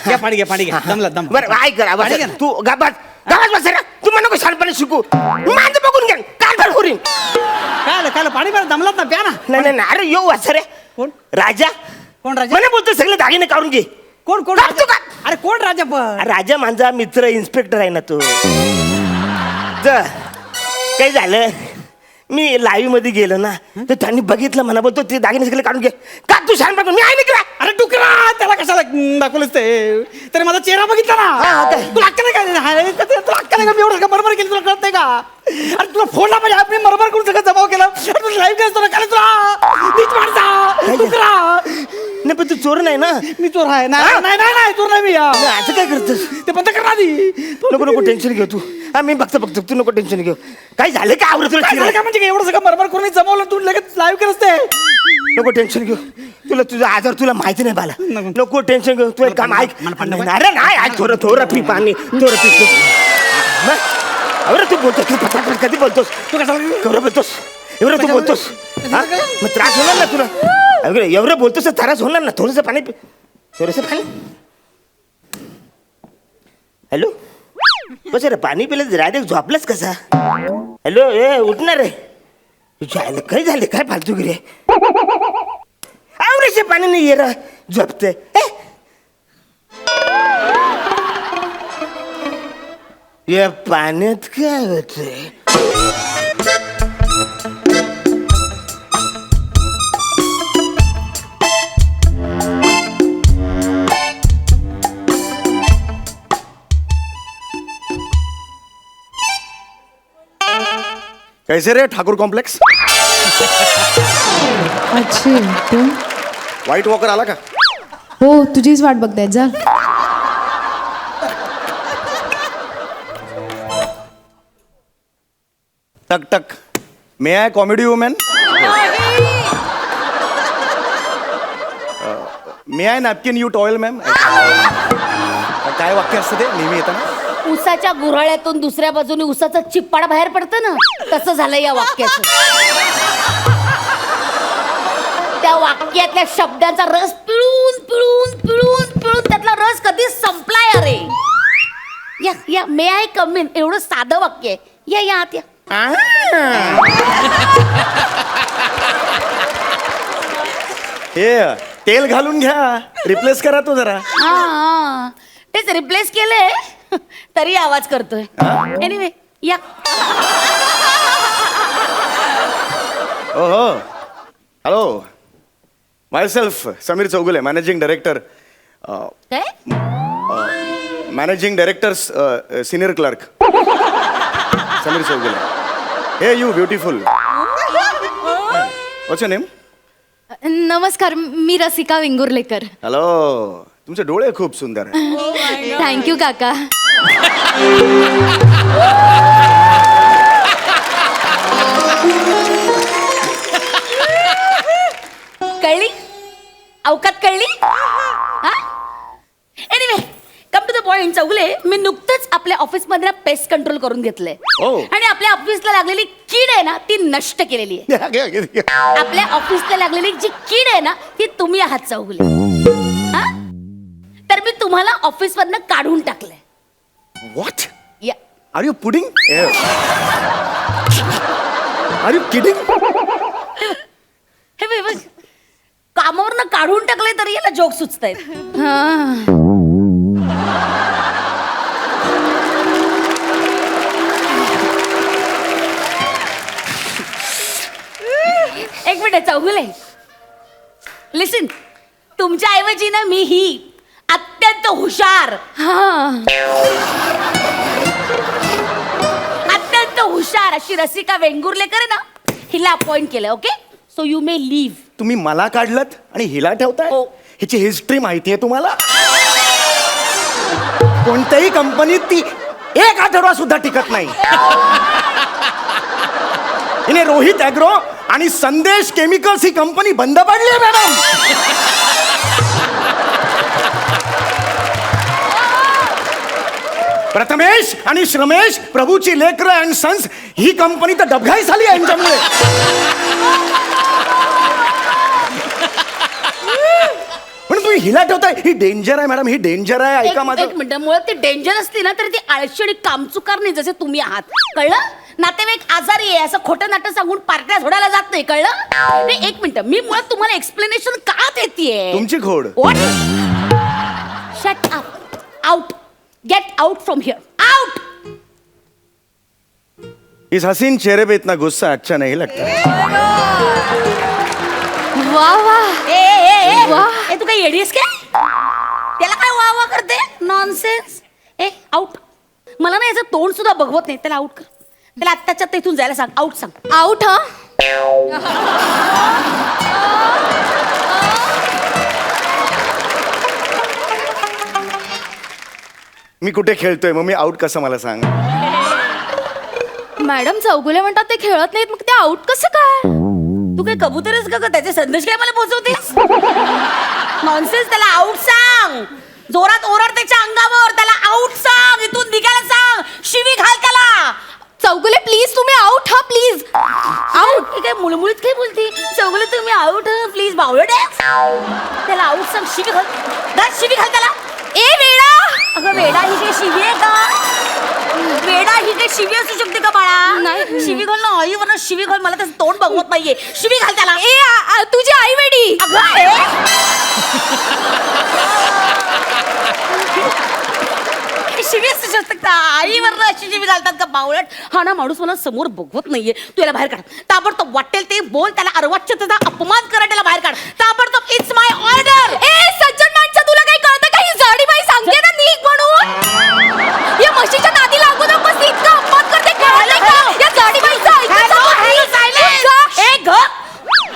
घ्या पाणी घ्या पाणी घ्या दमला दम बरं ऐक करा पाणी घ्या ना. तू गावात बस रे तू मला नको शानपणे शिकू माझं बघून घ्या काल भर करीन काय पाणी बरं दमलात ना प्या ना नाही अरे येऊ वाचा रे कोण राजा कोण राजा मला बोलतो सगळे दागिने काढून घे कोण कोण काढ तू राजा? काढ. अरे कोण राजा पण राजा माझा मित्र इन्स्पेक्टर आहे ना तू काय झालं मी लाईव्ह मध्ये गेलो ना तर त्यांनी बघितलं मला बोलतो ते दागिने सगळे काढून घे का तू छान बघ मी आहे ना तुला अरे डुकरा त्याला कशाला दाखवलंस ते तरी माझा चेहरा बघितला हा, ना काय? तुला अक्कल नाही काय तुला अक्कल नाही का मी एवढं बरोबर केली तुला कळत नाही का अरे तुला फोनला म्हणजे आपण बरोबर करून सगळं जमाव केला तुला लाईव्ह केलं तुला काय तुला नीच माणसा डुकरा नाही पण तू चोर नाही ना मी चोर आहे नाही नाही नाही नाही चोर नाही मी नाही, असं काय करतोस ते बंद कर ना आधी नको टेन्शन घेऊ तू हा मी बघतो तू नको टेन्शन घेऊ काय झालं का आवडत काय झालं का म्हणजे एवढं सगळं बरोबर करून जमवलं तू लगेच लाईव्ह केलंस ते नको टेन्शन घेऊ तुला तुझा आजार तुला माहिती नाही बाला नको. नको टेन्शन घेऊ तू एक काम ऐक मला पाणी नको. अरे नाही ऐक थोडं पी पाणी थोडं पी अरे तू बोलतोस तू पटापट कधी बोलतोस तू कशाला एवढं बोलतोस एवढं तू बोलतोस हा? मग त्रास होणार ना तुला अरे एवढं बोलतोस तर त्रास होणार ना थोडंसं पाणी पी थोडंसं पाणी हॅलो बस रे पाणी पिलं राधे झोपलंच कसा हॅलो ए उठणार रे झालं काय झालं काय फालतू गिरे आवरेचे पाणी नाही ये झोपते या पाण्यात काय होतंय कैसे रे ठाकुर कॉम्प्लेक्स अच्छे तुम व्हाईट वॉकर आला का हो तुझीच वाट बघतायत जा टक टक may I comedy woman may I napkin you towel ma'am काय वाक्य असतं ते नेहमी येतं उसाच्या गुऱ्हाळ्यातून दुसऱ्या बाजूने उसाचं चिप्पाड बाहेर पडतं ना तसं झालं या वाक्याचं त्या वाक्यातल्या शब्दांचा रस पिळून पिळून पिळून पिळून त्यातला रस कधी संपलाय अरे या या मे आय कम इन एवढं साधं वाक्य आहे या आत या हे तेल घालून घ्या रिप्लेस करा तो जरा हा तेच रिप्लेस केलंय तरी आवाज करतोय एनिवे या ओहो hello my self Sameer Chougule managing director काय managing director senior clerk Sameer Chougule hey you beautiful what's your name नमस्कार मी रसिका वेंगुर्लेकर हॅलो तुमचे डोळे खूप सुंदर आहे थँक्यू काका कळली अवकात कळली anyway come to the point Chougale मी नुकतंच आपल्या ऑफिस मध्ये पेस्ट कंट्रोल करून घेतलंय Oh. आणि आपल्या ऑफिसला लागलेली कीड आहे ना ती नष्ट केलेली आहे आपल्या ऑफिसला लागलेली जी कीड आहे ना ती तुम्ही आहात चौगले हा? तर मी तुम्हाला ऑफिस मधनं काढून टाकलंय what ya are you pudding are you kidding हे बघ कामावरनं काढून टाकलंय तरी याला जोक सुचतायत एक मिनिट चौगुले लिसन तुमच्या ऐवजी ना मी ही अत्यंत हुशार अत्यंत हुशार अशी रसिका वेंगुर्लेकर आहे ना हिला अपॉइंट केलं okay so you may leave तुम्ही मला काढलत आणि हिला ठेवताय हो. हिची हिस्ट्री माहिती आहे तुम्हाला कोणत्याही कंपनीत ती एक आठवडा सुद्धा टिकत नाही हिने रोहित ॲग्रो आणि संदेश केमिकल्स ही कंपनी बंद पडली आहे मॅडम प्रथमेश आणि श्रमेश प्रभूची लेकर अँड सन्स ही कंपनी तर डबघाई झाली आहे यांच्यामुळे पण तू तुम्ही हिला ठेवताय? ही डेंजर आहे मॅडम, ही डेंजर आहे. ऐका माझं. एक मिनिट, मुळात ती डेंजर असली ना तरी ती आळशी आणि कामचुकार नाही, जसे तुम्ही आहात. कळलं? नातेवाईक आजारी आहे असं खोटं नाटक सांगून पार्ट्या झोडायला जात नाही. कळलं? नाही, एक मिनिट, मी मुळात तुम्हाला एक्सप्लेनेशन का देतेय. तुमची घोड. Shut up. Out. Get out from here. Out. इस हसीन चेहरे पे इतना गुस्सा अच्छा नहीं लगता. वा वा ए तू काही येडीस काय? त्याला काय वा वा करते? नॉनसेन्स. आउट. मला ना याचं तोंड सुद्धा बघवत नाही. त्याला आउट कर. त्याला आत्ताच्या आत्ता इथून जायला सांग. आउट सांग. आउट. हा मी कुठे खेळतोय मग मी आउट कसं मला सांग. मॅडम चौगुले म्हणतात ते खेळत नाहीत, मग ते आउट कसं काय? तू काय कबूतरच का ग? त्याचे संदेश काय मला पोहोचवतेस? नॉनसेन्स. त्याला आउट सांग. जोरात ओरड त्याच्या अंगावर. त्याला आउट सांग. इथून निघायला सांग. शिवी घाल त्याला. चौगुले प्लीज तुम्ही आउट. हा प्लीज आउट. काय मुळमुळीत काय बोलती? चौगले तुम्ही आउट प्लीज. बावळट आहे. त्याला आउट सांग. शिवी घाल. शिवी घाल त्याला. ए वेडा. अगं वेडा ही काही शिवी आहे का? वेडा ही काही शिवी असू शकते का बाळा? नाही. शिवी घाल ना. आई वरनं शिवी घाल. मला त्याचं तोंड बघवत नाहीये. शिवी घाल त्याला. तुझी आई वेडी. अगं शिवी असू शकते का? आई वरनं अशी शिवी घालतात का बावळट? हा ना माणूस मला समोर बघवत नाहीये. तू याला बाहेर काढ. ताबडतोब वाटेल ते बोल. त्याला अर्वाच्यतेचा अपमान करा. त्याला बाहेर काढ ताबडतोब. It's my order. ए सज्जन माणसं, तुला काही कळतं का? ही जाडी बाई सांगते ना निघ म्हणून. या म्हशीच्या नादी लागू नको. इतका अपमान करते, कळलं नाही का? या जाडी बाईचं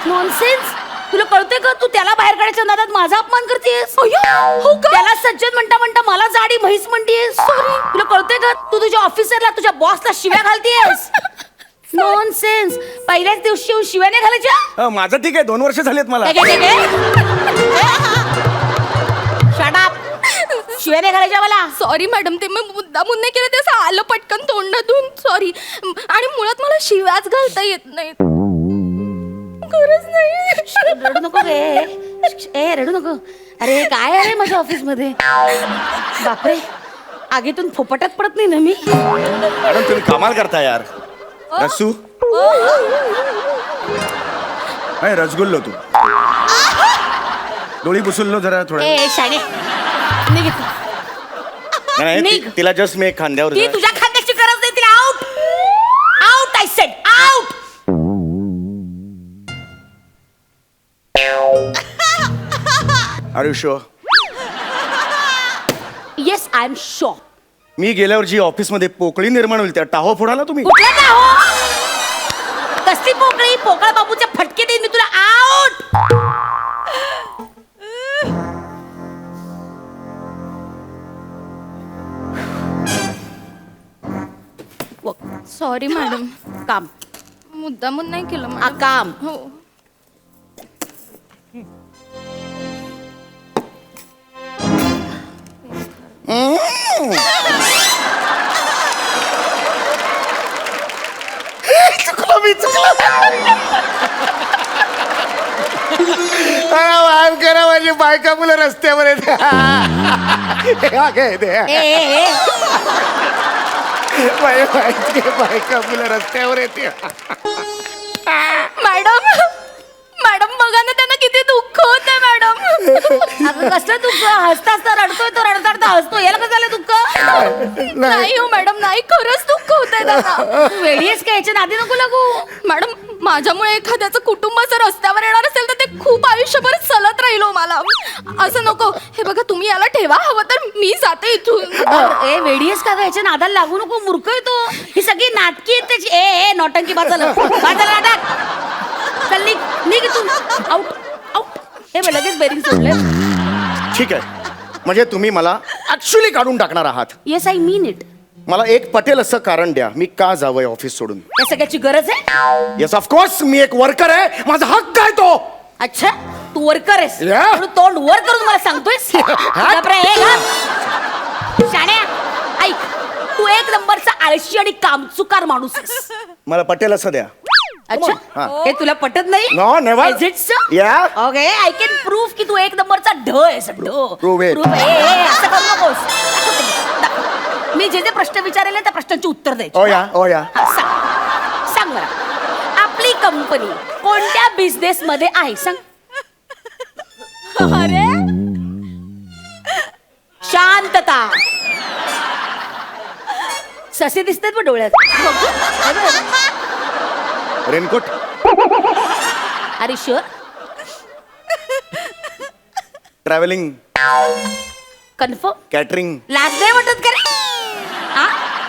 नॉनसेन्स. तुला कळतंय का? तू त्याला बाहेर काढायच्या नादात माझा अपमान करतेस. त्याला सज्जन म्हणता म्हणता मला जाडी म्हैस म्हणतेस. तुला कळतंय का? तू तुझ्या ऑफिसरला, तुझ्या बॉसला शिव्या घालतेस. नॉनसेन्स. पहिल्याच दिवशी येऊन शिव्या नाही घालायच्या. माझं ठीक आहे, 2 वर्ष झालेत मला. Shut up. शिव्या नाही घालायच्या मला. सॉरी मॅडम, ते मी मुद्दामून नाही केलं, ते असं आलं पटकन तोंडातून. सॉरी. आणि मुळात मला शिव्याच घालता येत नाहीत. गरज नाही. रडू नको रे. रडू नको. अरे काय आहे माझ्या ऑफिस मध्ये? बापरे, आगीतून फोपटत पडत नाही ना मी. मॅडम तुम्ही कमाल करता यार. रसू अरे रसगुल्लो तू. डोळी पुसुल्लो जरा थोडं. शाणे निघ. नाही तिला जस्ट मी एक खांद्यावर. ती तुझ्या खांद्याची गरज नाही. तिला out. Out I said. Out. Are you sure? Yes I am sure. मी गेल्या वर्षी ऑफिस मध्ये पोकळी निर्माण होईल त्या टाहो फोडाला तुम्ही. कुठला का हो? कसली पोकळी? पोकळ बाबूचे फटके देईन मी तुला. आउट. सॉरी मॅडम, काम मुद्दामून नाही केलं आ, मॅडम. काम. हो. चुकलो मी चुकलो. वाम करा माझी बायका मुलं रस्त्यावर येते. बायका मुलं रस्त्यावर येते. मॅडम मॅडम बघा ना, त्यांना किती दुःख होत आहे मॅडम. अगं कसलं दुःख? हसता हसता रडतोय तो. रडता रडता हसतो. याला कसं झालं दुःख? नाही हो मॅडम, नाही, खरंच दुःख होत आहे त्यांना. तू वेडी आहेस का? याच्या नादी नको लागू. मॅडम माझ्यामुळे एखाद्याचं कुटुंब जर रस्त्यावर येणार असेल तर ते खूप आयुष्यभर चलत राहील हो मला. असं नको. हे बघा तुम्ही याला ठेवा, हवं तर मी जाते इथून. ए वेडी आहेस का ग? याच्या नादाला लागू नको. मूर्ख आहे तो. ही सगळी नाटकी आहेत त्याची. ए नौटंकी बाजूला. बाजूला नाटक. चल निघ. निघ इथून. आउट. आउट. हे बघ लगेच बेरिंग सोडले. ठीक आहे, म्हणजे तुम्ही मला ऍक्च्युली काढून टाकणार आहात. Yes I mean it. मला एक पटेल असं कारण द्या, मी का जावंय ऑफिस सोडून. या सगळ्याची गरज आहे? येस ऑफकोर्स, मी एक वर्कर आहे. माझा हक्क आहे तो. अच्छा, तू वर्कर आहेस? Yeah. म्हणून तोंड वर करून मला सांगतोयस? बापरे, हे घाल. शाण्या ऐक, तू एक नंबरचा आळशी आणि कामचुकार माणूस आहेस. मला पटेल असं द्या. अच्छा हा. हे तुला पटत नाही No, never. Is it so? Yeah. Okay, I can prove की तू एक नंबरचा ढ आहेस ढ. Prove it. असं करू नकोस. मी जे जे प्रश्न विचारले त्या प्रश्नांची उत्तर द्यायची. ओ या हा, सांग मला आपली कंपनी कोणत्या बिझनेस मध्ये आहे सांग. अरे शांतता. ससे दिसतात मग डोळ्यात. रेनकोट अरे शुअर. Travelling confirm. कॅटरिंग लाज नाही वाटत का रे? हा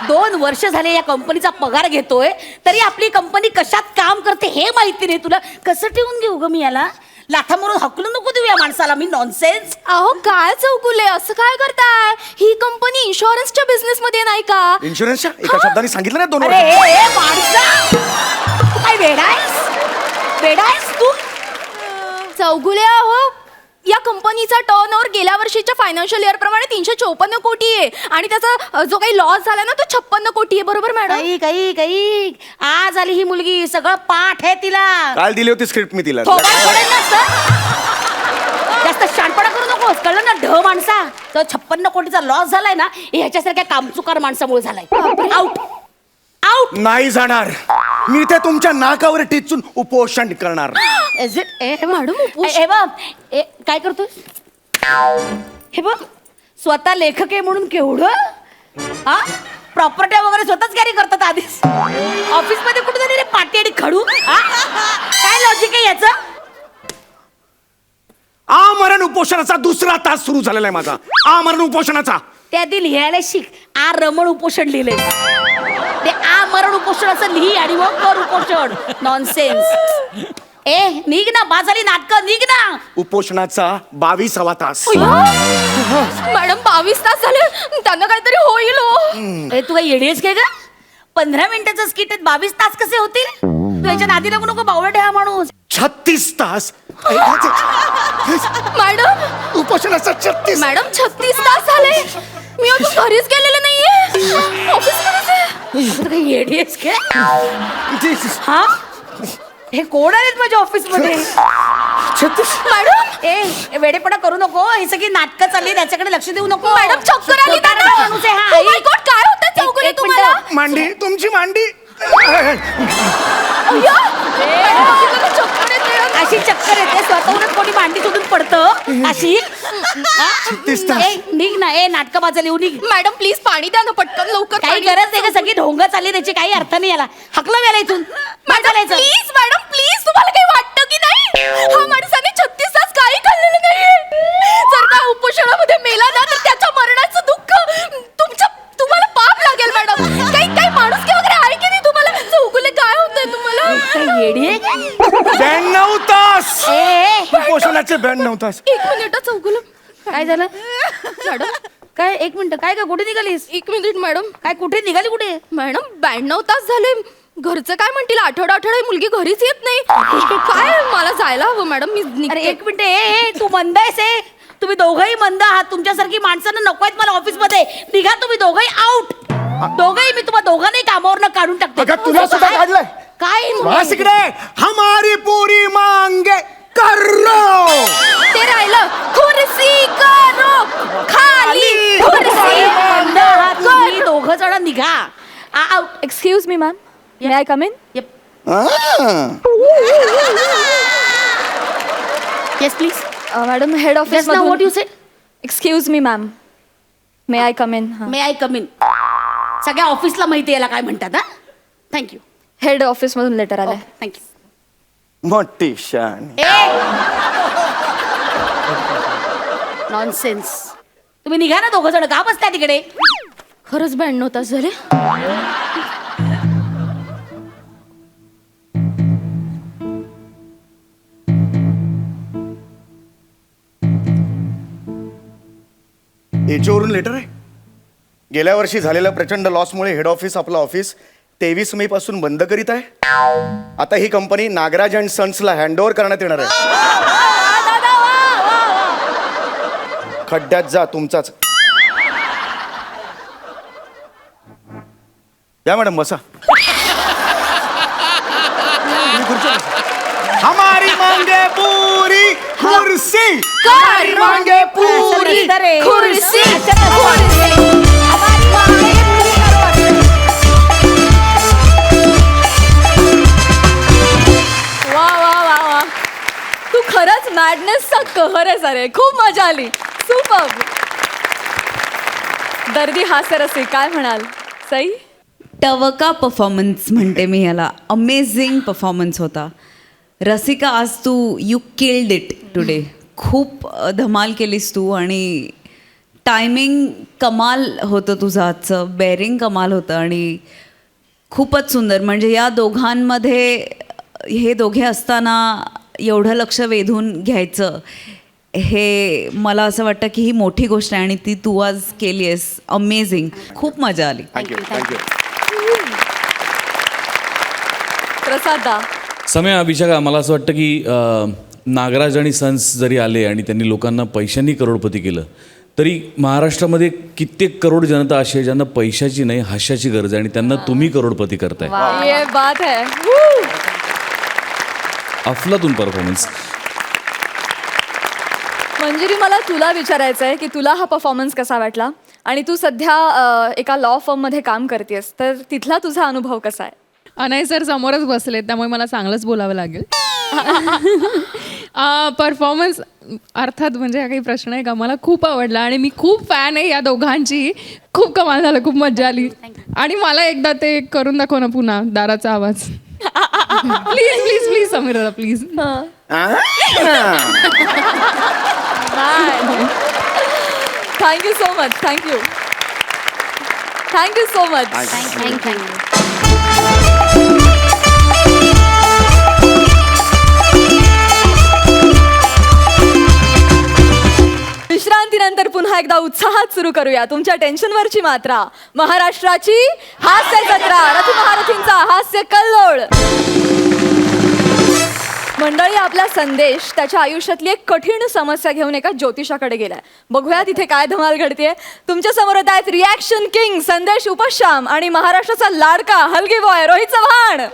2 वर्ष झाले या कंपनीचा पगार घेतोय तरी आपली कंपनी कशात काम करते हे माहिती नाही तुला. कसं ठेवून घेऊ ग मी याला. लाथा मारून हकलू नको देऊ या माणसाला मी. नॉनसेन्स. अहो काय चौगुले असं काय करताय? ही कंपनी इन्शुरन्सच्या बिझनेस मध्ये नाही का? इन्शुरन्सच्या एका शब्दाने सांगितलं ना 2 अरे वर्ष ए माणसा तू काय वेडा आहेस तू. चौगुले अहो या कंपनीचा टर्नओव्हर गेल्या वर्षीच्या फायनान्शियल इयर प्रमाणे 354 कोटी आहे आणि त्याचा जो काही लॉस झाला ना तो 56 कोटी आहे. बरोबर मॅडम? काही आज आली ही मुलगी सगळं पाठ आहे तिला. काल दिली होती स्क्रिप्ट मी तिला थोबाड पडेल ना सर. जास्त शानपणा करू नकोस कळलं ना ढ माणसा. तर 56 कोटीचा लॉस झालाय ना हे ह्याच्यासारख्या कामचुकार माणसामुळे झालाय. Out out. नाही जाणार मी ते तुमच्या नाकावर टिचून उपोषण करणार. इज इट मॅडम, हे बघ काय करतोय हे बघ स्वतः लेखक आहे म्हणून केवढं हा प्रॉपर्ट्या वगैरे स्वतःच कॅरी करतात आधीच. ऑफिस मध्ये कुठे जाणे रे पाटी आणि खडू. हा? काय लॉजिक आहे याचं. आमरण उपोषणाचा 2रा तास सुरू झालेला आहे माझा. आमरण उपोषणाचा त्या आधी लिहायला शिक. आ रमण उपोषण लिहिलंय ते आ मरण उपोषण असं लिही आणि मग कर उपोषण. नॉनसेन्स. ए निघ ना बाजारी नाटक निघ ना. उपोषणाचा 22वा तास. मॅडम 22 तास झाले त्यांना काहीतरी होईल हो. ए तू काही येडीस काय का. 15 मिनिटाचं स्किट 22 तास कसे होतील. तू याच्या नादी लागू नको बावळट हा माणूस. 36 तास मॅडम उपोषणाचा 36. मॅडम 36 तास झाले मी अजून घरीच गेलेले नाहीये. ऑफिस तू काही येडीस काय. हा हे कोण आहेत माझ्या ऑफिस मध्ये. मॅडम ए वेडेपणा करू नको. ही सगळी नाटकं चालली त्याच्याकडे लक्ष देऊ नको. मॅडम चक्कर आली खोटारडा त्यांना. माणूस आहे हा. Oh my God, काय होतं चौगुले एक तुम्हाला? मिनिटं. मांडी तुमची मांडी. अय्या! मॅडम, आपल्याला चक्कर येते. अशी चक्कर येते स्वतःहूनच कोणी मांडी सोडून पडतं अशी. हा? 36 तास. ए, निघ ना ए नाटक बाजा लिहू निघ. मॅडम प्लीज पाणी द्या ना पटकन लवकर. काही गरज नाही का सगळी ढोंग चालली त्याची काही अर्थ नाही याला. हकलं याला इथून. काय चालायचं? प्लीज मॅडम प्लीज तुम्हाला काही वाटतं की नाही हा माणसाने 36 तास काही खाल्लेलं नाहीये. जर का उपोषणामध्ये मेला ना तर त्याच्या मरणाचं दुःख तुम्हाला पाप लागेल मॅडम. काही माणूस की वगैरे आहे की नाही तुम्हाला. चौगुले काय होतंय तुम्हाला. काही येडी आहे का? 92 तास ए, उपोषणाचे 92 तास. 1 मिनिट चौगुले. काय झालं मॅडम काय 1 मिनिट काय का कुठे निघालीस. 1 मिनिट मॅडम. काय कुठे निघाली कुठे. मॅडम 92 तास झाले घरचं काय म्हणतील. आठवडा ही मुलगी घरीच येत नाही. काय मला जायला हवं मॅडम. मी अरे निघते. 1 मिनिट ए तू मंद आहेस ए. तुम्ही दोघंही मंद आहात. तुमच्यासारखी माणसानं नको आहेत मला ऑफिस मध्ये. निघा तुम्ही दोघंही आउट. दोघंही मी तुम्हाला दोघांनाही कामावरनं काढून टाकते. अगं, तुला सुद्धा काय? काढलंय. काय बस इकडे. हमारी पूरी मांगे करो. ते राहिलं खुर्सी करो खाली खुर्सी मंद आहात तुम्ही दोघं जण निघा. Out. Excuse me ma'am may I come in. Yes please. Madam head office just now what you sed. Excuse me ma'am may I come in. May I come in. सगळ्या ऑफिसला माहिती याला काय म्हणतात हा. थँक्यू. हेड ऑफिस मधून letter आलंय. Thank you. मोठी शान. नॉनसेन्स. तुम्ही निघा ना दोघं जण. का बसता तिकडे. खरंच 92 तास झाले. याच्यावरून लेटर आहे. गेल्या वर्षी झालेल्या प्रचंड लॉसमुळे हेड ऑफिस आपलं ऑफिस 23 मे पासून बंद करीत आहे. आता ही कंपनी नागराज अँड सन्सला हँडओव्हर करण्यात येणार आहे. खड्ड्यात जा तुमचाच. या मॅडम बसा. खुर्ची हमारी मांगे पुरी कुर्सी हमारी मांगे पुरी खुर्सी वा वा वा वा तू खरंच मॅडनेसचा कहर आहे सारे. खूप मजा आली. सुपर. दर्दी हास्यरसी काय म्हणाल सई? टवका परफॉर्मन्स म्हणते मी याला. अमेझिंग परफॉर्मन्स होता. रसिका, आज तू यू किल्ड इट टुडे. खूप धमाल केलीस तू आणि टायमिंग कमाल होतं तुझं आजचं. बेअरिंग कमाल होतं आणि खूपच सुंदर. म्हणजे या दोघांमध्ये हे दोघे असताना एवढं लक्ष वेधून घ्यायचं हे मला असं वाटतं की ही मोठी गोष्ट आहे आणि ती तू आज केली आहेस. अमेझिंग. खूप मजा आली. Thank you thank you. प्रसादा समय विशाखा, मला असं वाटतं की नागराज आणि सन्स जरी आले आणि त्यांनी लोकांना पैशांनी करोडपती केलं तरी महाराष्ट्रामध्ये कित्येक करोड जनता अशी आहे ज्यांना पैशाची नाही हास्याची गरज आहे आणि त्यांना तुम्ही करोडपती करताय. ये बात है. अफलातून परफॉर्मन्स. मंजिरी, मला तुला विचारायचं आहे की तुला हा परफॉर्मन्स कसा वाटला आणि तू सध्या एका लॉ फर्ममध्ये काम करतेस तर तिथला तुझा अनुभव कसा आहे? अनय सर समोरच बसलेत त्यामुळे मला चांगलंच बोलावं लागेल. परफॉर्मन्स अर्थात म्हणजे हा काही प्रश्न आहे का, मला खूप आवडला आणि मी खूप फॅन आहे या दोघांची. खूप कमाल झालं, खूप मजा आली. आणि मला एकदा ते करून दाखव ना पुन्हा दाराचा आवाज. Please please please Sameer please. Thank you so much. Thank you so much. विश्रांतीनंतर पुन्हा एकदा उत्साहात सुरू करूया तुमच्या टेन्शनवरची मात्रा. महाराष्ट्राची हास्य जत्रा, रथी महारथींचा हास्य कल्लोळ. मंडळी, आपला संदेश त्याच्या आयुष्यातली एक कठीण समस्या घेऊन एका ज्योतिषाकडे गेलाय. बघूया तिथे काय धमाल घडतेय. तुमच्या समोर आहेत रिॲक्शन किंग संदेश उपश्याम आणि महाराष्ट्राचा लाडका हलगी बॉय रोहित चव्हाण.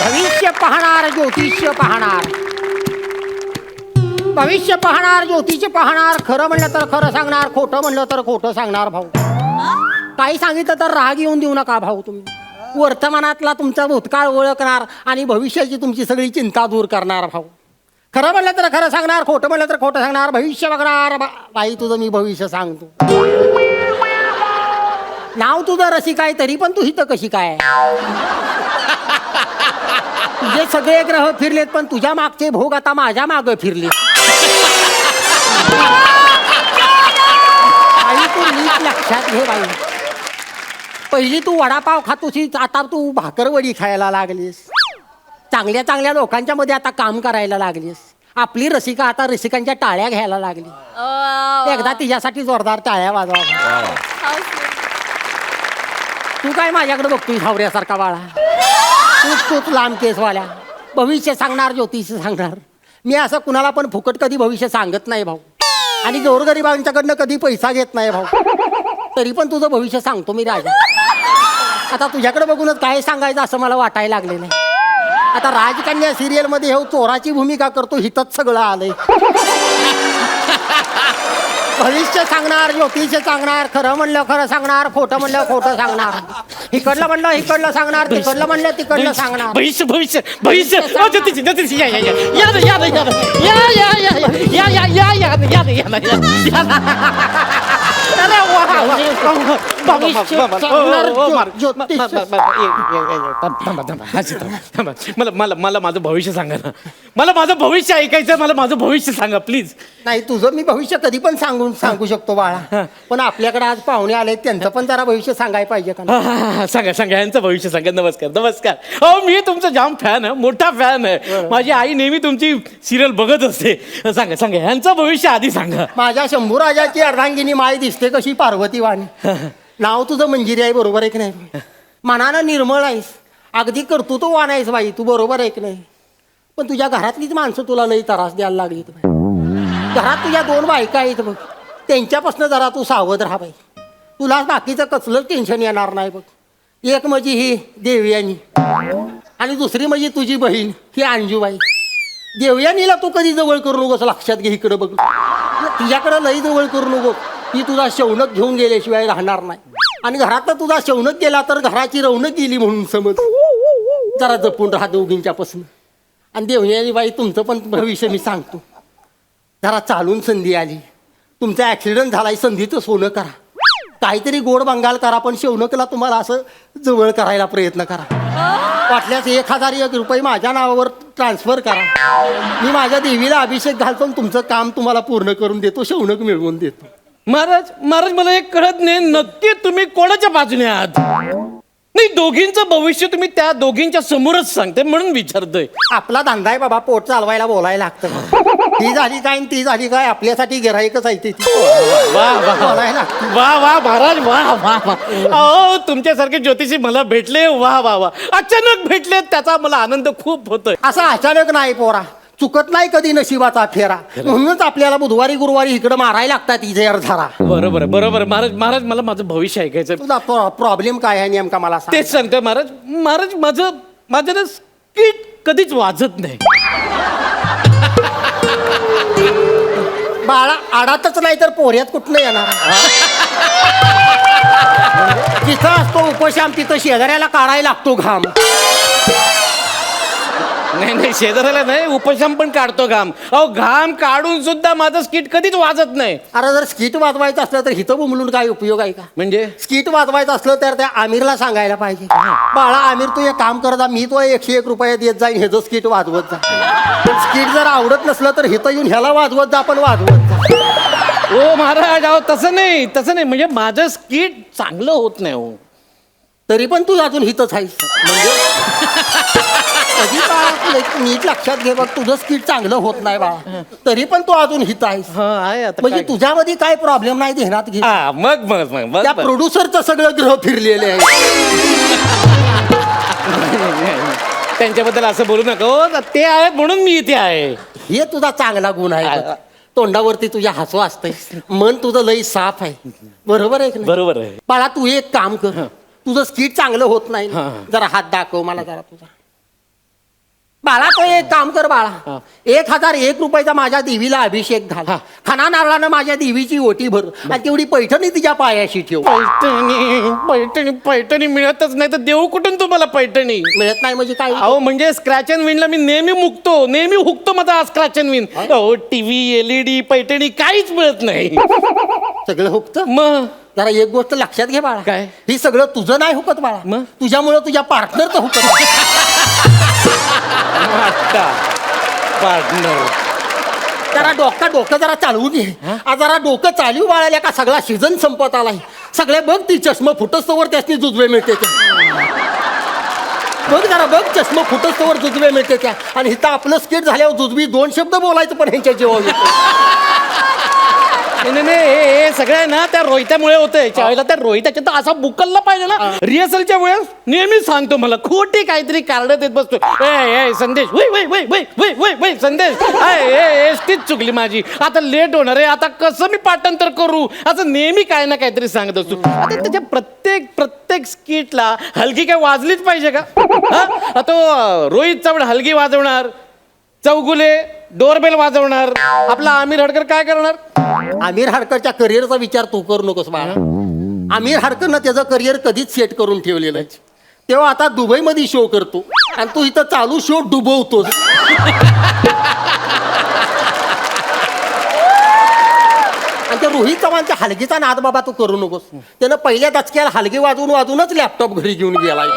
भविष्य पाहणार ज्योतिष्य पाहणार, भविष्य पाहणार ज्योतिष पाहणार. खरं म्हणलं तर खरं सांगणार, खोटं म्हणलं तर खोटं सांगणार. भाऊ काही सांगितलं तर राग येऊन देऊ नका भाऊ. तुम्ही वर्तमानातला तुमचा भूतकाळ ओळखणार आणि भविष्याची तुमची सगळी चिंता दूर करणार. भाऊ खरं म्हणलं तर खरं सांगणार, खोटं म्हणलं तर खोटं सांगणार. भविष्य बघणार. बाई तुझं मी भविष्य सांगतो. नाव तुझं रसिका आहे तरी पण तू इथं कशी काय? तुझे सगळे ग्रह फिरलेत पण तुझ्या मागचे भोग आता माझ्या मागं फिरले. बाई तू नीट लक्षात घे बाई. पहिली तू वडापाव खात होतीस, आता तू भाकरवडी खायला लागलीस. चांगल्या चांगल्या लोकांच्या मध्ये आता काम करायला लागलीस. आपली रसिका आता रसिकांच्या टाळ्या घ्यायला लागली. एकदा तिच्यासाठी जोरदार टाळ्या वाजवा. तू काय माझ्याकडे बघतोय हावऱ्यासारखा बाळा? तूच लांब केसवाल्या. भविष्य सांगणार, ज्योतिष सांगणार. मी असं कुणाला पण फुकट कधी भविष्य सांगत नाही भाऊ आणि गोरगरिबांच्याकडनं कधी पैसा घेत नाही भाऊ. तरी पण तुझं भविष्य सांगतो मी राजा. आता तुझ्याकडे बघूनच काय सांगायचं असं मला वाटायला लागलेलं आहे. आता राजकन्या सिरियल मध्ये हे चोराची भूमिका करतो, हितच सगळं आलंय. भविष्य सांगणार, ज्योतिष सांगणार. खरं म्हणलं खरं सांगणार, खोटं म्हणलं खोटं सांगणार. इकडलं म्हणलं इकडलं सांगणार, तिकडलं म्हणलं तिकडलं सांगणार. भविष्य भविष्य भविष्य ज्योतिष ज्योतिष या या या या या या या या या या या या या या. अरे वा भविष्य मला माझं भविष्य सांगा ना. मला माझं भविष्य ऐकायचं. मला माझं भविष्य सांगा प्लीज. नाही तुझं मी भविष्य कधी पण सांगू शकतो बाळा, पण आपल्याकडे आज पाहुणे आले त्यांचं पण जरा भविष्य सांगायला पाहिजे का? सांगा सांगा यांचं भविष्य सांगा. नमस्कार नमस्कार. हो मी तुमचा जाम फॅन आहे, मोठा फॅन आहे. माझी आई नेहमी तुमची सिरियल बघत असते. सांगा सांगा यांचं भविष्य आधी सांगा. माझ्या शंभूराजाची अर्धांगिनी माय दिसते कशी पार्वती वाणी. नाव तुझं मंजिरी आहे, बरोबर आहे की नाही? मनानं निर्मळ आहेस, अगदी कर्तृत्ववान आहेस बाई तू, बरोबर आहे की नाही? पण तुझ्या घरातलीच माणसं तुला लई त्रास द्यायला लागली. घरात तुझ्या 2 बायका आहेत बघ, त्यांच्यापासून जरा तू सावध राहा बाई. तुला बाकीचं कसलंच टेन्शन येणार नाही बघ. एक म्हणजे ही देवयानी आणि दुसरी म्हणजे तुझी बहीण ही अंजूबाई. देवयानीला तू कधी जवळ करू नकोस, लक्षात घे. इकडं बघ, तिच्याकडं लई जवळ करू नको. ती तुझा शौनक घेऊन गेल्याशिवाय राहणार नाही. आणि घरातला तुझा शौनक गेला तर घराची रौनक गेली म्हणून समज. जरा जपून राहा दोघींच्यापासून. आणि देवयानी बाई, तुमचं पण भविष्य मी सांगतो. जरा चालून संधी आली, तुमचा ॲक्सिडेंट झालाय, संधीचं सोनं करा. काहीतरी गोड बंगाल करा, पण शौनकला तुम्हाला असं जवळ करायला प्रयत्न करा. वाटल्यास 1001 रुपये माझ्या नावावर ट्रान्सफर करा. मी माझ्या देवीला अभिषेक घालतो आणि तुमचं काम तुम्हाला पूर्ण करून देतो, शौनक मिळवून देतो. महाराज महाराज मला एक कळत नाही, नक्की तुम्ही कोणाच्या बाजूने आहात? नाही, दोघींचं भविष्य तुम्ही त्या दोघींच्या समोरच सांगते म्हणून विचारतोय. आपला धंदा आहे बाबा, पोट चालवायला बोलायला लागतं. ती झाली काय आणि ती झाली काय, आपल्यासाठी गिऱ्हाईकच आहे ती. वा वा बोलायला लागतं. वा वा महाराज, वा वा वा. अहो, तुमच्यासारखे ज्योतिषी मला भेटले, वा वा वा. अचानक भेटले, त्याचा मला आनंद खूप होतोय. असं अचानक नाही पोरा, चुकत नाही कधी नशिबाचा फेरा. म्हणूनच आपल्याला बुधवारी गुरुवारी इकडे मारायला लागतात इजेर झारा. बरोबर आहे, बरोबर आहे. महाराज महाराज मला माझं भविष्य ऐकायचं. तुझा प्रॉब्लेम काय आहे नेमका मला सांग. तेच सांगतोय महाराज. महाराज माझं ना स्किट कधीच वाजत नाही. बाळा आडातच नाही तर पोऱ्यात कुठनं येणार. जिथं असतो उपशाम तिथं शेजाऱ्याला काढायला लागतो घाम. नाही नाही, शेजाऱ्याला नाही, उपशाम पण काढतो घाम. अहो, घाम काढून सुद्धा माझं स्किट कधीच वाजत नाही. अरे जर स्किट वाजवायचं असलं तर हिथं बुमलून काय उपयोग आहे का? म्हणजे स्किट वाजवायचं असलं तर त्या आमिरला सांगायला पाहिजे, बाळा आमिर तू एक काम कर जा, मी तो 101 रुपये देत जाईन, हे जो स्किट वाजवत जा. स्किट जर आवडत नसलं तर हिथं येऊन ह्याला वाजवत जा, पण वाजवत जा. ओ महाराज, अहो तसं नाही, तसं नाही. म्हणजे माझं स्किट चांगलं होत नाही हो. तरी पण तू अजून हिथंच आहेस म्हणजे कधी बाळा नीट लक्षात घे बघ, तुझं स्किट चांगलं होत नाही बाळा, तरी पण तू अजून हित आहेस. हा आहे आता. म्हणजे काय? तुझ्यामध्ये काय प्रॉब्लेम नाही ध्यानात घे. हा, मग त्या प्रोड्युसरचं सगळं ग्रह फिरलेले आहे. त्यांच्याबद्दल असं बोलू नका हो. ते आहेत म्हणून मी इथे आहे. हे तुझा चांगला गुण आहे बघ. तोंडावरती तुझ्या हसू असतंय, मन तुझं लई साफ आहे. बरोबर आहे की नाही? बरोबर आहे. बाळा तू एक काम कर, तुझं स्किट चांगलं होत नाही ना. जरा हात दाखव मला जरा तुझा. बाळा तो एक काम कर बाळा, 1001 रुपयाचा माझ्या देवीला अभिषेक घाल. खाना नारळानं माझ्या देवीची ओटी भर आणि तेवढी पैठणी तिच्या पायाशी ठेव. पैठणी पैठणी पैठणी मिळतच नाही तर देऊ कुठून तुम्हाला पैठणी? मिळत नाही म्हणजे काय? अहो म्हणजे स्क्रॅच अँड विनला मी नेहमी हुकतो माझा स्क्रॅच अँड विन. अहो टीव्ही LED पैठणी काहीच मिळत नाही. सगळं हुकतं. मग जरा एक गोष्ट लक्षात घे बाळा, काय? ही सगळं तुझं नाही हुकत बाळा, मग? तुझ्यामुळं तुझ्या पार्टनरचं हुकत. पार्टनर जरा डोकं जरा चालवू घे. जरा डोकं चालू बाळाल्या का सगळा सीझन संपत आलाय. सगळे बघ ती चष्मा फुटस्तवर त्यासनी जुजवे मिळते त्या. बघ जरा बघ, चष्मा फुटस्तवर जुजवे मिळते त्या. आणि इथं आपलं स्किट झाल्यावर जुजवी 2 शब्द बोलायचं पण ह्यांच्या जेव्हा नाही हे सगळं ना त्या रोहित्यामुळे होतंय. त्यावेळेला त्या रोहित्याच्या तर असा बुकलला पाहिजे ना. रिहर्सलच्या वेळेस नेहमी सांगतो मला खोटी काहीतरी कारण देत बसतो. ए संदेश, वय संदेश, एसटीच चुकली माझी, आता लेट होणार आहे, आता कसं मी पाठांतर करू, असं नेहमी काय ना काहीतरी सांगत असतो. आता त्याच्या प्रत्येक स्किटला हलगी काय वाजलीच पाहिजे का? तो रोहित चव्हाण हलगी वाजवणार, चौगुले डोरबेल वाजवणार, आपला आमिर हडकर काय करणार? आमिर हडकरच्या करिअरचा विचार तू करू नकोस बाळा. आमिर हडकरनं त्याचं करिअर कधीच सेट करून ठेवलेलं आहे. तेव्हा आता दुबईमध्ये शो करतो आणि तू इथं चालू शो डुबवतोस. आणि त्या रोहित चव्हाणच्या हलगीचा नाद बाबा तू करू नकोस. त्यानं पहिल्या दचक्याला हलगी वाजवूनच लॅपटॉप घरी घेऊन गेलाय.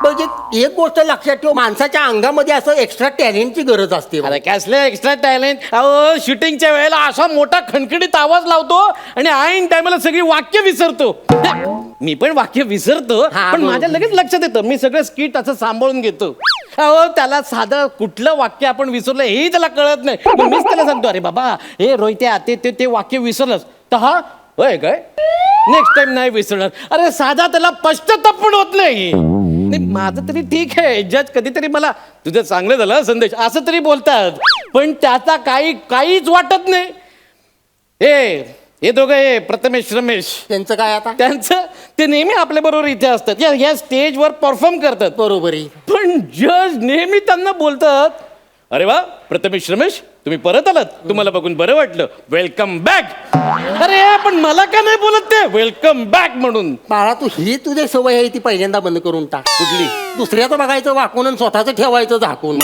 म्हणजे एक गोष्ट लक्षात ठेव, माणसाच्या अंगामध्ये असं एक्स्ट्रा टॅलेंटची गरज असते. अरे कसलं एक्स्ट्रा टॅलेंट? अहो शूटिंगच्या वेळेला असा मोठा खणखणीत आवाज लावतो आणि ऐन टायमाला सगळी वाक्य विसरतो. मी पण वाक्य विसरतो, पण माझ्या लगेच लक्षात येतं. मी सगळं स्किट असं सांभाळून घेतो. अहो त्याला साधं कुठलं वाक्य आपण विसरलं हेही त्याला कळत नाही. मग मीच त्याला सांगतो, अरे बाबा हे रोहित्या ते वाक्य विसरलंस तर हा होय काय नेक्स्ट टाइम नाही विसरणार. अरे साधा त्याला पश्चाताप पण होत नाही. माझं तरी ठीक आहे, जज कधीतरी मला तुझं चांगलं झालं संदेश असं तरी बोलतात, पण त्याचा काहीच वाटत नाही. हे दोघं हे प्रथमेश रमेश त्यांचं काय आता त्यांचं ते नेहमी आपल्या बरोबर इथे असतात या स्टेजवर परफॉर्म करतात बरोबर आहे. पण जज नेहमी त्यांना बोलतात अरे वा प्रथमेश रमेश तुम्ही परत आलात तुम्हाला बघून बरं वाटलं वेलकम बॅक. अरे पण मला का नाही बोलत ते वेलकम बॅक म्हणून. बाळा तू ही तुझी सवय आहे ती पहिल्यांदा बंद करून टाक. कुठली? दुसऱ्याचं बघायचं वाकून आणि स्वतःचं ठेवायचं झाकून.